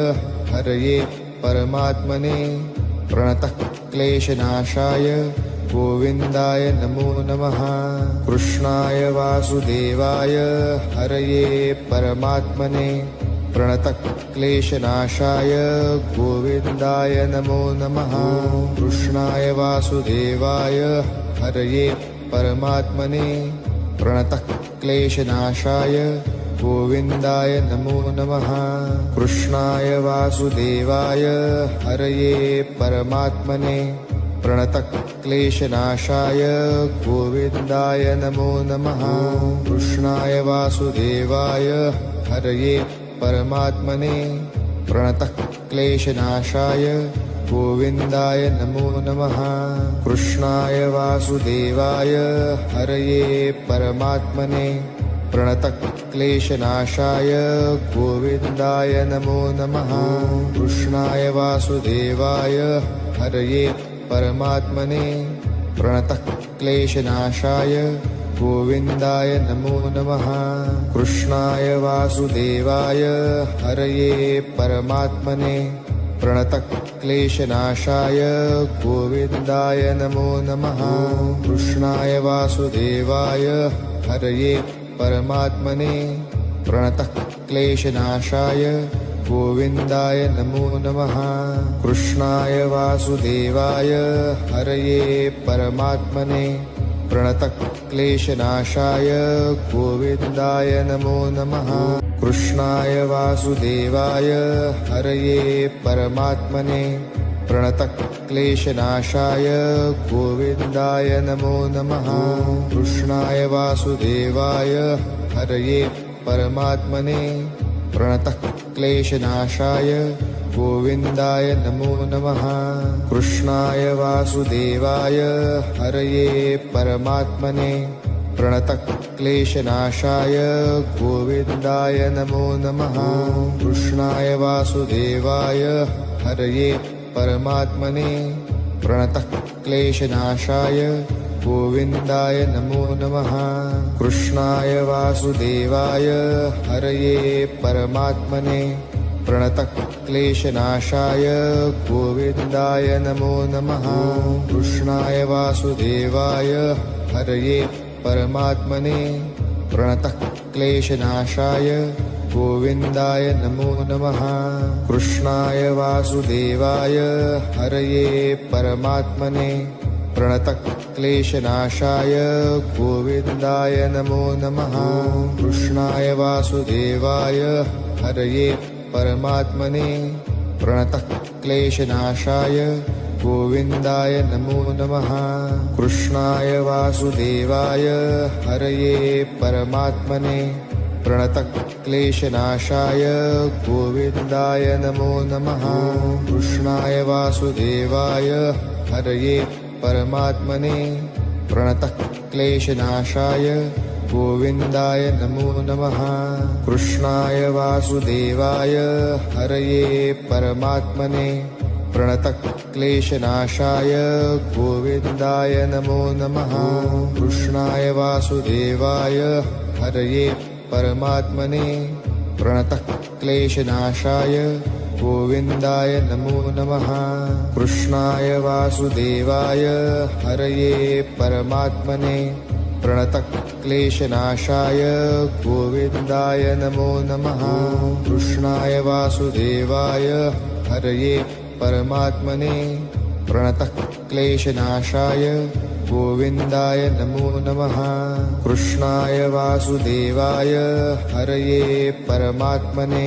हरये परमात्मने प्रणतक्लेशनाशाय गोविन्दाय नमो नमः। कृष्णाय वासुदेवाय हरये परमात्मने प्रणतक्लेशनाशाय गोविन्दाय नमो नमः। कृष्णाय वासुदेवाय हरये परमात्मने प्रणतक्लेशनाशाय गोविन्दाय नमो नमः। कृष्णाय वासुदेवाय हरये परमात्मने प्रणतक्लेशनाशाय गोविन्दाय नमो नमः। कृष्णाय वासुदेवाय हरये परमात्मने प्रणतक्लेशनाशाय गोविन्दाय नमो नमः। कृष्णाय वासुदेवाय हरये परमात्मने प्रणतक्लेशनाशाय गोविन्दाय नमो नमः। कृष्णाय वासुदेवाय हरये परमात्मने प्रणतक्लेशनाशाय गोविन्दाय नमो नमः। कृष्णाय वासुदेवाय हरये परमात्मने प्रणतक्लेशनाशाय गोविन्दाय नमो नमः। कृष्णाय वासुदेवाय हरये परमात्मने प्रणतक्लेशनाशाय गोविन्दाय नमो नमः। कृष्णाय वासुदेवाय हरये परमात्मने प्रणतक्लेशनाशाय गोविन्दाय नमो नमः। कृष्णाय वासुदेवाय हरये परमात्मने प्रणतक्लेशनाशाय गोविन्दाय नमो नमः। कृष्णाय वासुदेवाय हरये परमात्मने प्रणतक्लेशनाशाय गोविन्दाय नमो नमः। कृष्णाय वासुदेवाय हरये परमात्मने प्रणतक्लेशनाशाय गोविन्दाय नमो नमः। कृष्णाय वासुदेवाय हरये परमात्मने प्रणतक्लेशनाशाय गोविन्दाय नमो नमः। कृष्णाय वासुदेवाय हरये परमात्मने प्रणतक्लेशनाशाय गोविन्दाय नमो नमः। कृष्णाय वासुदेवाय हरये परमात्मने प्रणतक्लेशनाशाय गोविन्दाय नमो नमः। कृष्णाय वासुदेवाय हरये परमात्मने प्रणतक्लेशनाशाय गोविन्दाय नमो नमः। कृष्णाय वासुदेवाय हरये परमात्मने प्रणतक्लेशनाशाय गोविन्दाय नमो नमः। कृष्णाय वासुदेवाय हरये परमात्मने प्रणतक्लेशनाशाय गोविन्दाय नमो नमः। कृष्णाय वासुदेवाय हरये परमात्मने प्रणतक्लेशनाशाय गोविन्दाय नमो नमः। कृष्णाय वासुदेवाय हरये परमात्मने प्रणतक्लेशनाशाय गोविन्दाय नमो नमः। कृष्णाय वासुदेवाय हरये परमात्मने प्रणतक्लेशनाशाय गोविन्दाय नमो नमः। कृष्णाय वासुदेवाय हरये परमात्मने प्रणतक्लेशनाशाय गोविन्दाय नमो नमः। कृष्णाय वासुदेवाय हरये परमात्मने प्रणतक्लेशनाशाय गोविन्दाय नमो नमः। कृष्णाय वासुदेवाय हरये परमात्मने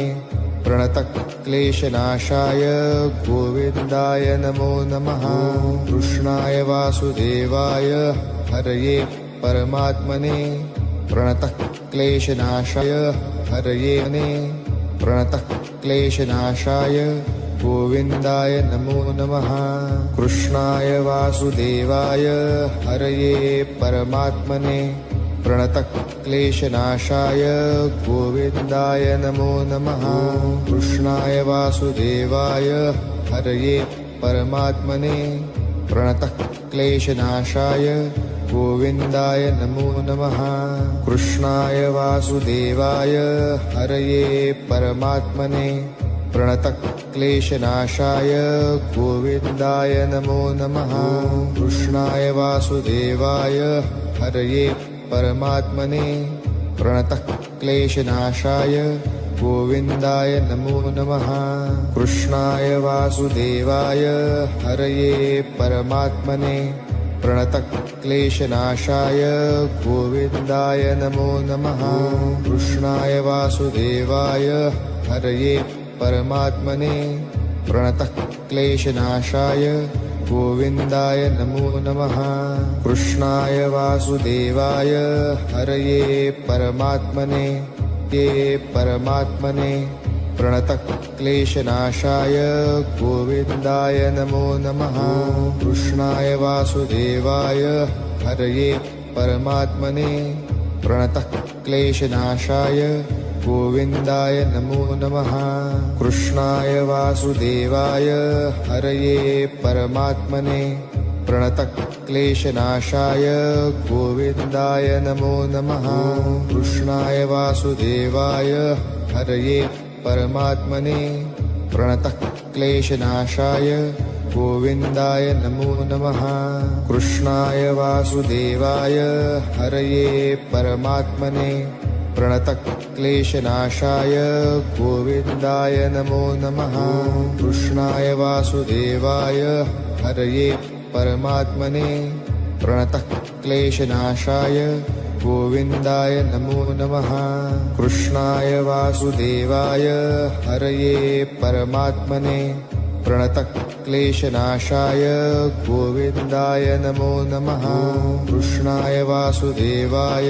प्रणतक्लेशनाशाय गोविन्दाय नमो नमः। कृष्णाय वासुदेवाय हरये परमात्मने प्रणतक्लेशनाशाय हरये प्रणतक्लेशनाशाय गोविन्दाय नमो नमः। कृष्णाय वासुदेवाय हरये परमात्मने प्रणतक्लेशनाशाय गोविन्दाय नमो नमः। कृष्णाय वासुदेवाय हरये परमात्मने प्रणतक्लेशनाशाय गोविन्दाय नमो नमः। कृष्णाय वासुदेवाय हरये परमात्मने प्रणतक्लेशनाशाय गोविन्दाय नमो नमः। कृष्णाय वासुदेवाय हरये परमात्मने प्रणतक्लेशनाशाय गोविन्दाय नमो नमः। कृष्णाय वासुदेवाय हरये परमात्मने प्रणतक्लेशनाशाय गोविन्दाय नमो नमः। कृष्णाय वासुदेवाय हरये परमात्मने प्रणतक्लेशनाशाय गोविन्दाय नमो नमः। कृष्णाय वासुदेवाय हरये परमात्मने प्रणतक्लेशनाशाय गोविन्दाय नमो नमः। कृष्णाय वासुदेवाय हरये परमात्मने प्रणतक्लेशनाशाय गोविन्दाय नमो नमः। कृष्णाय वासुदेवाय हरये परमात्मने प्रणतक्लेशनाशाय गोविन्दाय नमो नमः। कृष्णाय वासुदेवाय हरये परमात्मने प्रणतक्लेशनाशाय गोविन्दाय नमो नमः। कृष्णाय वासुदेवाय हरये परमात्मने प्रणतक्लेशनाशाय गोविन्दाय नमो नमः। कृष्णाय वासुदेवाय हरये परमात्मने प्रणतक्लेशनाशाय गोविन्दाय नमो नमः। कृष्णाय वासुदेवाय हरये परमात्मने प्रणतक्लेशनाशाय गोविन्दाय नमो नमः। कृष्णाय वासुदेवाय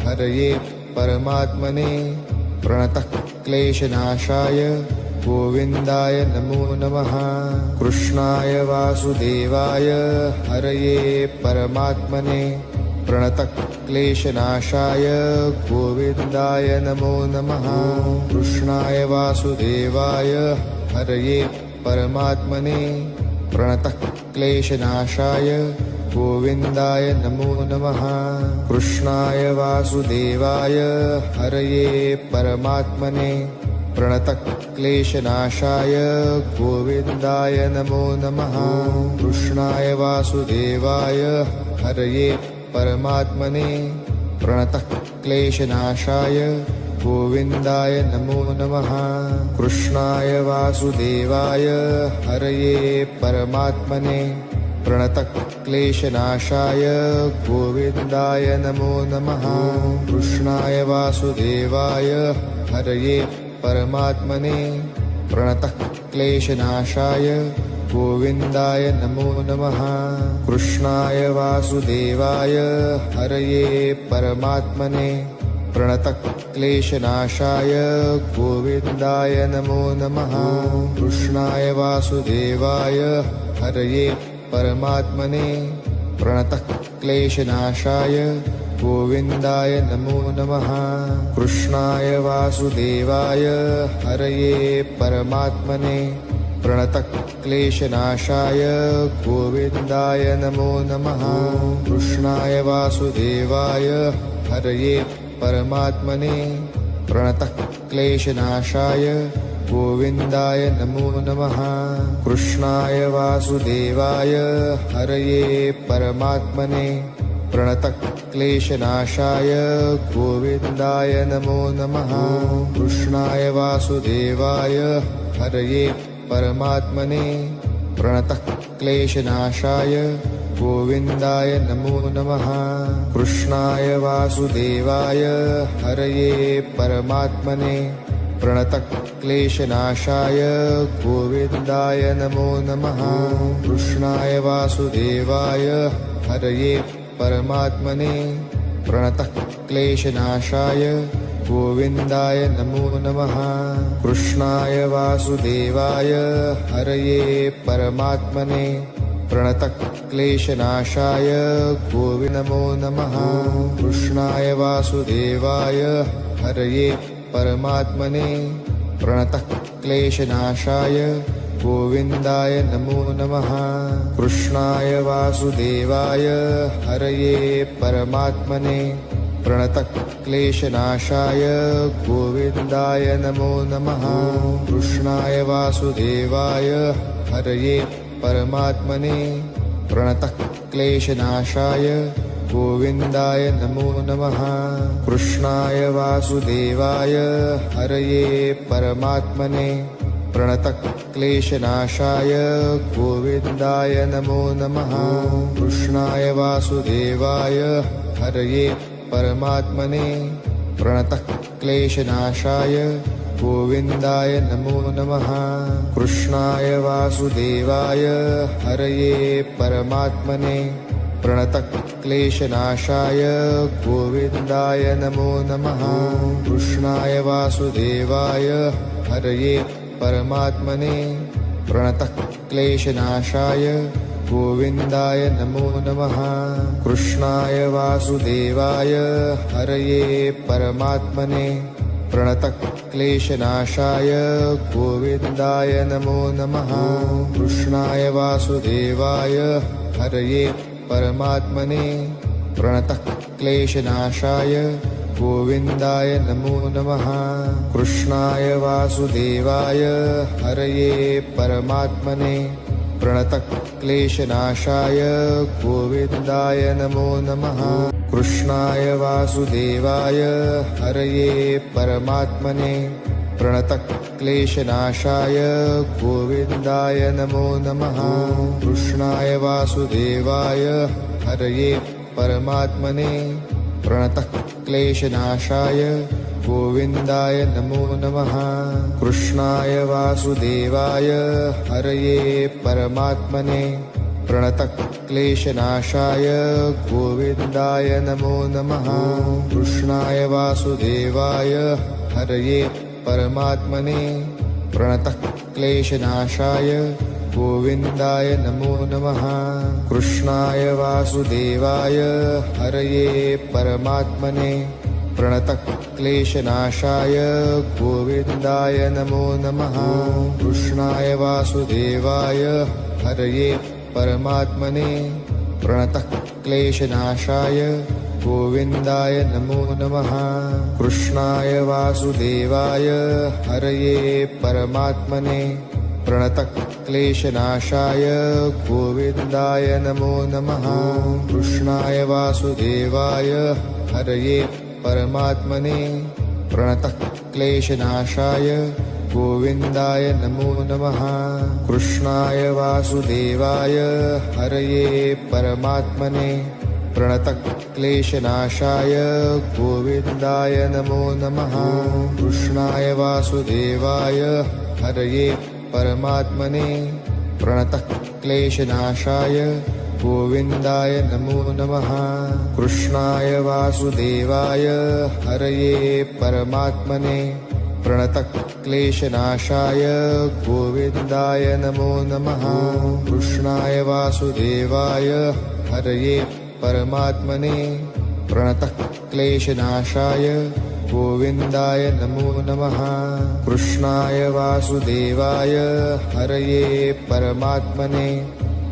हरये परमात्मने प्रणतक्लेशनाशाय गोविन्दाय नमो नमः। कृष्णाय वासुदेवाय हरये परमात्मने प्रणतक्लेशनाशाय गोविन्दाय नमो नमः। कृष्णाय वासुदेवाय हरये परमात्मने प्रणतक्लेशनाशाय गोविन्दाय नमो नमः। कृष्णाय वासुदेवाय हरये परमात्मने प्रणतक्लेशनाशाय गोविन्दाय नमो नमः। कृष्णाय वासुदेवाय हरये परमात्मने प्रणतक्लेशनाशाय गोविन्दाय नमो नमः कृष्णाय वासुदेवाय हरये परमात्मने प्रणतक्लेशनाशाय गोविन्दाय नमो नमः कृष्णाय वासुदेवाय हरये परमात्मने प्रणतक्लेशनाशाय गोविन्दाय नमो नमः कृष्णाय वासुदेवाय हरये परमात्मने प्रणतक्लेशनाशाय गोविन्दाय नमो नमः कृष्णाय वासुदेवाय हरये परमात्मने प्रणतक्लेशनाशाय गोविन्दाय नमो नमः कृष्णाय वासुदेवाय हरये परमात्मने प्रणतक्लेशनाशाय गोविन्दाय नमो नमः कृष्णाय वासुदेवाय हरये परमात्मने प्रणतक्लेशनाशाय गोविन्दाय नमो नमः कृष्णाय वासुदेवाय हरये परमात्मने प्रणतक्लेशनाशाय गोविन्दाय नमो नमः कृष्णाय वासुदेवाय हरये परमात्मने प्रणतक्लेशनाशाय गोविन्दाय नमो नमः कृष्णाय वासुदेवाय हरये परमात्मने प्रणतक्लेशनाशाय गोविन्दाय नमो नमः कृष्णाय वासुदेवाय हरये परमात्मने प्रणतक्लेशनाशाय गोविन्दाय नमो नमः कृष्णाय वासुदेवाय हरये परमात्मने प्रणतक्लेशनाशाय गोविन्दाय नमो नमः कृष्णाय वासुदेवाय हरये परमात्मने प्रणतक्लेशनाशाय गोविन्दाय नमो नमः कृष्णाय वासुदेवाय हरये परमात्मने प्रणतक्लेशनाशाय गोविन्दाय नमो नमः कृष्णाय वासुदेवाय हरये परमात्मने प्रणतक्लेशनाशाय गोविन्दाय नमो नमः कृष्णाय वासुदेवाय हरये परमात्मने प्रणतक्लेशनाशाय गोविन्दाय नमो नमः कृष्णाय वासुदेवाय हरये परमात्मने प्रणतक्लेशनाशाय गोविन्दाय नमो नमः कृष्णाय वासुदेवाय हरये परमात्मने प्रणतक्लेशनाशाय गोविन्दाय नमो नमः कृष्णाय वासुदेवाय हरये परमात्मने प्रणतक्लेशनाशाय गोविन्दाय नमो नमः कृष्णाय वासुदेवाय हरये परमात्मने प्रणतक्लेशनाशाय गोविन्दाय नमो नमः कृष्णाय वासुदेवाय हरये परमात्मने प्रणतक्लेशनाशाय गोविन्दाय नमो नमः कृष्णाय वासुदेवाय हरये परमात्मने प्रणतक्लेशनाशाय गोविन्दाय नमो नमः कृष्णाय वासुदेवाय हरये परमात्मने प्रणतक्लेशनाशाय गोविन्दाय नमो नमः कृष्णाय वासुदेवाय हरये परमात्मने प्रणतक्लेशनाशाय गोविन्दाय नमो नमः कृष्णाय वासुदेवाय हरये परमात्मने प्रणतक्लेशनाशाय गोविन्दाय नमो नमः कृष्णाय वासुदेवाय हरये परमात्मने प्रणतक्लेशनाशाय गोविन्दाय नमो नमः कृष्णाय वासुदेवाय हरये परमात्मने प्रणतक्लेशनाशाय गोविन्दाय नमो नमः कृष्णाय वासुदेवाय हरये परमात्मने प्रणतक्लेशनाशाय गोविन्दाय नमो नमः कृष्णाय वासुदेवाय हरये परमात्मने प्रणतक्लेशनाशाय गोविन्दाय नमो नमः कृष्णाय वासुदेवाय हरये परमात्मने प्रणतः क्लेशनाशाय गोविन्दाय नमो नमः। कृष्णाय वासुदेवाय हरये परमात्मने प्रणतः क्लेशनाशाय गोविन्दाय नमो नमः। कृष्णाय वासुदेवाय हरये परमात्मने प्रणतः क्लेशनाशाय गोविन्दाय नमो नमः। कृष्णाय वासुदेवाय हरये परमात्मने प्रणतः क्लेशनाशाय गोविन्दाय नमो नमः। कृष्णाय वासुदेवाय हरये परमात्मने प्रणतः क्लेशनाशाय गोविन्दाय नमो नमः। कृष्णाय वासुदेवाय हरये परमात्मने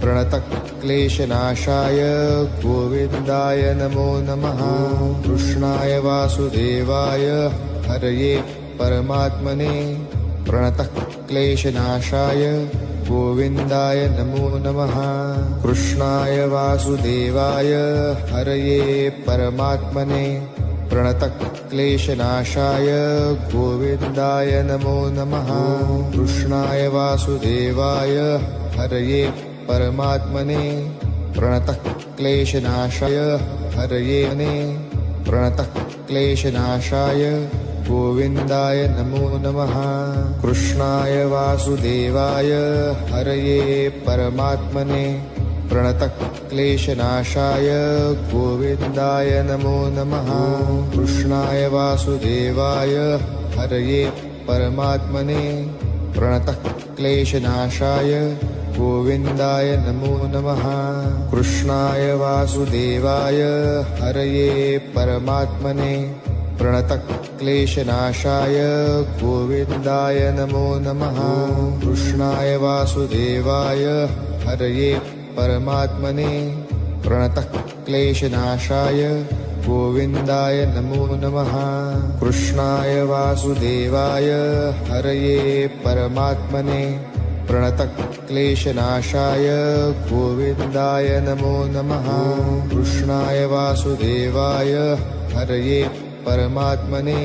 प्रणतः क्लेशनाशाय गोविन्दाय नमो नमः। कृष्णाय वासुदेवाय हरये परमात्मने प्रणतः क्लेशनाशाय गोविन्दाय नमो नमः। कृष्णाय वासुदेवाय हरये परमात्मने प्रणतः क्लेशनाशाय गोविन्दाय नमो नमः। कृष्णाय वासुदेवाय हरये परमात्मने प्रणतः क्लेशनाशाय हरये प्रणतः क्लेशनाशाय गोविन्दाय नमो नमः। कृष्णाय वासुदेवाय हरये परमात्मने प्रणतः क्लेशनाशाय गोविन्दाय नमो नमः। कृष्णाय वासुदेवाय हरये परमात्मने प्रणतः क्लेशनाशाय गोविन्दाय नमो नमः। कृष्णाय वासुदेवाय हरये परमात्मने प्रणतः क्लेशनाशाय गोविन्दाय नमो नमः। कृष्णाय वासुदेवाय हरये परमात्मने प्रणतः क्लेशनाशाय गोविन्दाय नमो नमः। कृष्णाय वासुदेवाय हरये परमात्मने प्रणतः क्लेशनाशाय गोविन्दाय नमो नमः। कृष्णाय वासुदेवाय हरये परमात्मने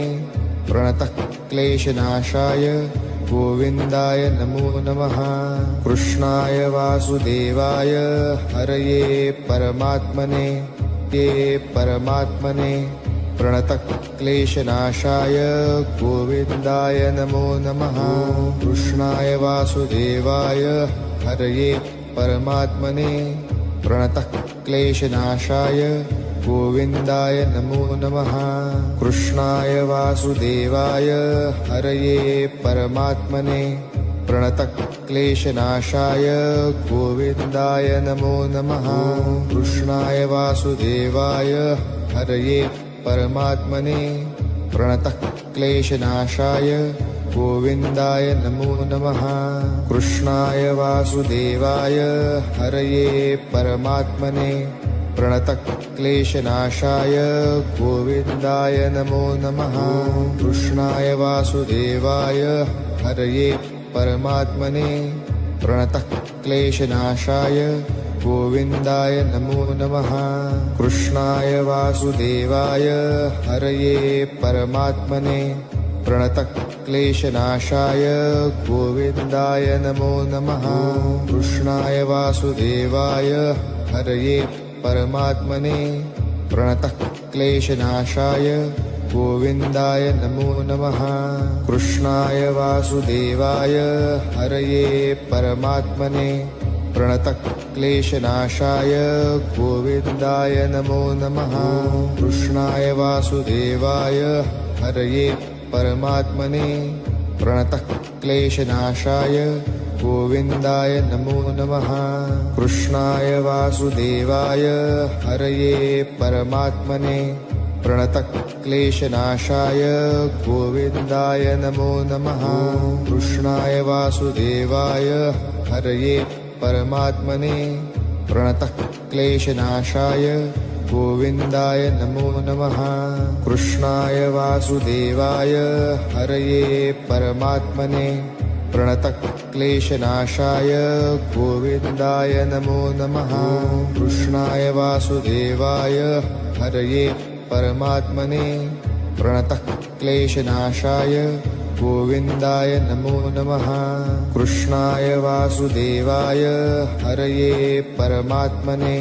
प्रणतः क्लेशनाशाय गोविन्दाय नमो नमः। कृष्णाय वासुदेवाय हरये परमात्मने परमात्मने प्रणतः क्लेशनाशाय गोविन्दाय नमो नमः। कृष्णाय वासुदेवाय हरये परमात्मने प्रणतः क्लेशनाशाय गोविन्दाय नमो नमः। कृष्णाय वासुदेवाय हरये परमात्मने प्रणतः क्लेशनाशाय गोविन्दाय नमो नमः। कृष्णाय वासुदेवाय हरये परमात्मने प्रणतः क्लेशनाशाय गोविन्दाय नमो नमः। कृष्णाय वासुदेवाय हरये परमात्मने प्रणतः क्लेशनाशाय गोविन्दाय नमो नमः। कृष्णाय वासुदेवाय हरये परमात्मने प्रणतः क्लेशनाशाय गोविन्दाय नमो नमः। कृष्णाय वासुदेवाय हरये परमात्मने प्रणतः क्लेशनाशाय गोविन्दाय नमो नमः। कृष्णाय वासुदेवाय हरये परमात्मने प्रणतः क्लेशनाशाय गोविन्दाय नमो नमः। कृष्णाय वासुदेवाय हरये परमात्मने प्रणतः क्लेशनाशाय गोविन्दाय नमो नमः। कृष्णाय वासुदेवाय हरये परमात्मने प्रणतः क्लेशनाशाय गोविन्दाय नमो नमः। कृष्णाय वासुदेवाय हरये परमात्मने प्रणतः क्लेशनाशाय गोविन्दाय नमो नमः। कृष्णाय वासुदेवाय हरये परमात्मने प्रणतः क्लेशनाशाय गोविन्दाय नमो नमः। कृष्णाय वासुदेवाय हरये परमात्मने प्रणतः क्लेशनाशाय गोविन्दाय नमो नमः। कृष्णाय वासुदेवाय हरये परमात्मने प्रणतः क्लेशनाशाय गोविन्दाय नमो नमः। कृष्णाय वासुदेवाय हरये परमात्मने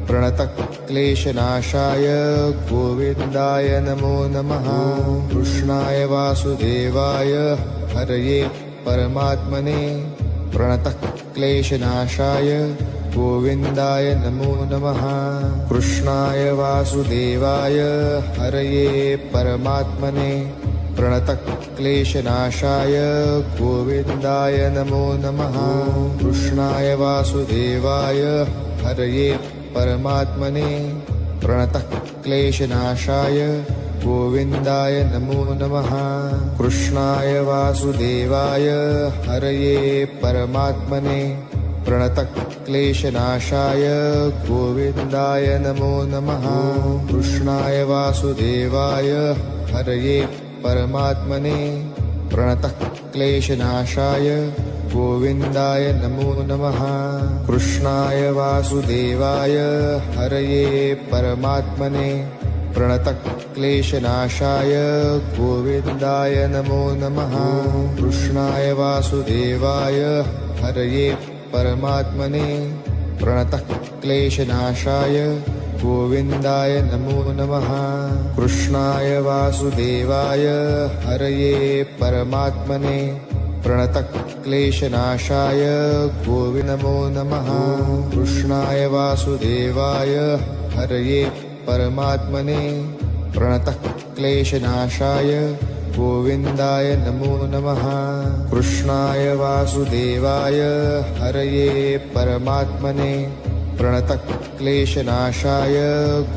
प्रणतः क्लेशनाशाय गोविन्दाय नमो नमः। कृष्णाय वासुदेवाय हरये परमात्मने प्रणतः क्लेशनाशाय गोविन्दाय नमो नमः। कृष्णाय वासुदेवाय हरये परमात्मने प्रणतः क्लेशनाशाय गोविन्दाय नमो नमः। कृष्णाय वासुदेवाय हरये परमात्मने प्रणतः क्लेशनाशाय गोविन्दाय नमो नमः। कृष्णाय वासुदेवाय हरये परमात्मने प्रणतः क्लेशनाशाय गोविन्दाय नमो नमः। कृष्णाय वासुदेवाय हरये परमात्मने प्रणतः क्लेशनाशाय गोविन्दाय नमो नमः। कृष्णाय वासुदेवाय हरये परमात्मने प्रणतः क्लेशनाशाय गोविन्दाय नमो नमः। कृष्णाय वासुदेवाय हरये परमात्मने प्रणतः क्लेशनाशाय गोविन्दाय नमो नमः। कृष्णाय वासुदेवाय हरये परमात्मने प्रणतः क्लेशनाशाय गोविन्दाय नमो नमः। कृष्णाय वासुदेवाय हरये परमात्मने प्रणतः क्लेशनाशाय गोविन्दाय नमो नमः। कृष्णाय वासुदेवाय हरये परमात्मने प्रणतः क्लेशनाशाय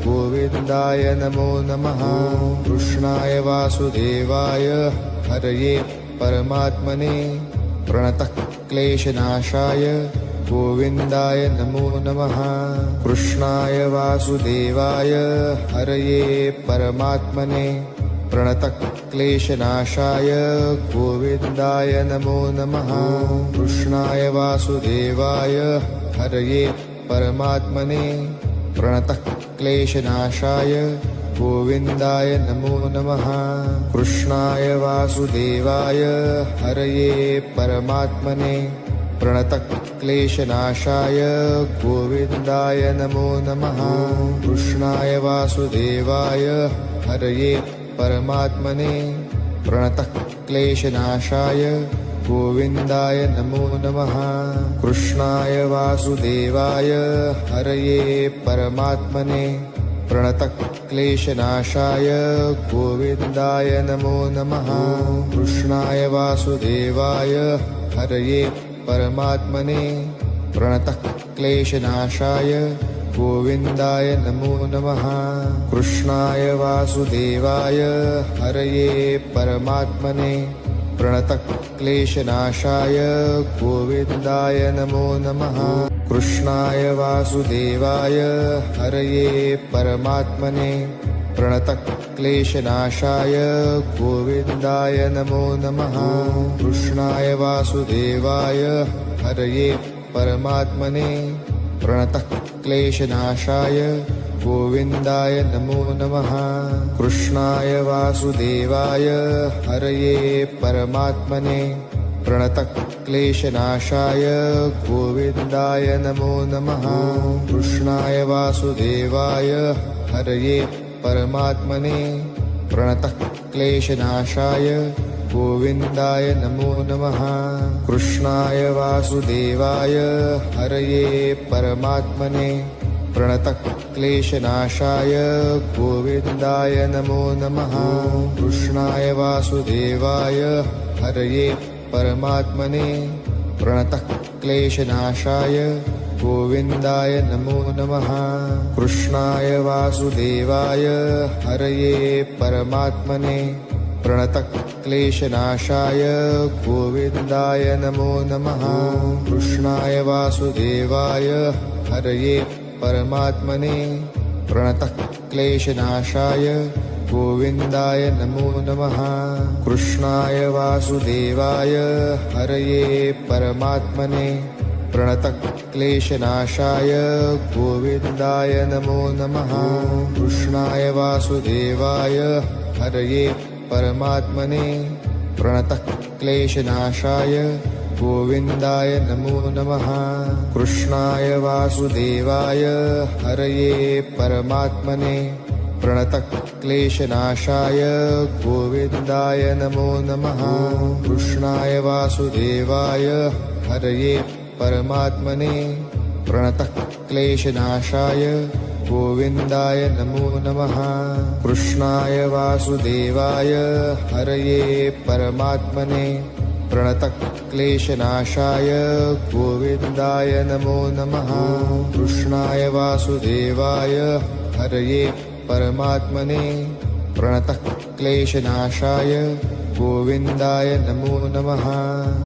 गोविन्दाय नमो नमः। कृष्णाय वासुदेवाय हरये परमात्मने प्रणतः क्लेशनाशाय गोविन्दाय नमो नमः। कृष्णाय वासुदेवाय हरये परमात्मने प्रणतः क्लेशनाशाय गोविन्दाय नमो नमः। कृष्णाय वासुदेवाय हरये परमात्मने प्रणतः क्लेशनाशाय गोविन्दाय नमो नमः। कृष्णाय वासुदेवाय हरये परमात्मने प्रणतः क्लेशनाशाय गोविन्दाय नमो नमः। कृष्णाय वासुदेवाय हरये परमात्मने प्रणतः क्लेशनाशाय गोविन्दाय नमो नमः। कृष्णाय वासुदेवाय हरये परमात्मने प्रणतः क्लेशनाशाय गोविन्दाय नमो नमः। कृष्णाय वासुदेवाय हरये परमात्मने प्रणतः क्लेशनाशाय गोविन्दाय नमो नमः। कृष्णाय वासुदेवाय हरये परमात्मने प्रणतः क्लेशनाशाय गोविन्दाय नमो नमः। कृष्णाय वासुदेवाय हरये परमात्मने प्रणतः क्लेशनाशाय गोविन्दाय नमो नमः। कृष्णाय वासुदेवाय हरये परमात्मने प्रणतः क्लेशनाशाय गोविन्दाय नमो नमः। कृष्णाय वासुदेवाय हरये परमात्मने प्रणतः क्लेशनाशाय गोविन्दाय नमो नमः। कृष्णाय वासुदेवाय हरये परमात्मने प्रणतः क्लेशनाशाय गोविन्दाय नमो नमः। कृष्णाय वासुदेवाय हरये परमात्मने प्रणतः क्लेशनाशाय गोविन्दाय नमो नमः। कृष्णाय वासुदेवाय हरये परमात्मने प्रणतः क्लेशनाशाय गोविन्दाय नमो नमः। कृष्णाय वासुदेवाय हरये परमात्मने प्रणतः क्लेशनाशाय गोविन्दाय नमो नमः। कृष्णाय वासुदेवाय हरये परमात्मने प्रणतः क्लेशनाशाय गोविन्दाय नमो नमः। कृष्णाय वासुदेवाय हरये परमात्मने प्रणतः क्लेशनाशाय गोविन्दाय नमो नमः। कृष्णाय वासुदेवाय हरये परमात्मने प्रणतः क्लेशनाशाय गोविन्दाय नमो नमः कृष्णाय वासुदेवाय हरये परमात्मने प्रणतः क्लेशनाशाय गोविन्दाय नमो नमः कृष्णाय वासुदेवाय हरये परमात्मने प्रणतः क्लेशनाशाय गोविन्दाय नमो नमः कृष्णाय वासुदेवाय हरये परमात्मने प्रणतः क्लेशनाशाय गोविन्दाय नमो नमः कृष्णाय वासुदेवाय हरये परमात्मने प्रणतः क्लेशनाशाय गोविन्दाय नमो नमः।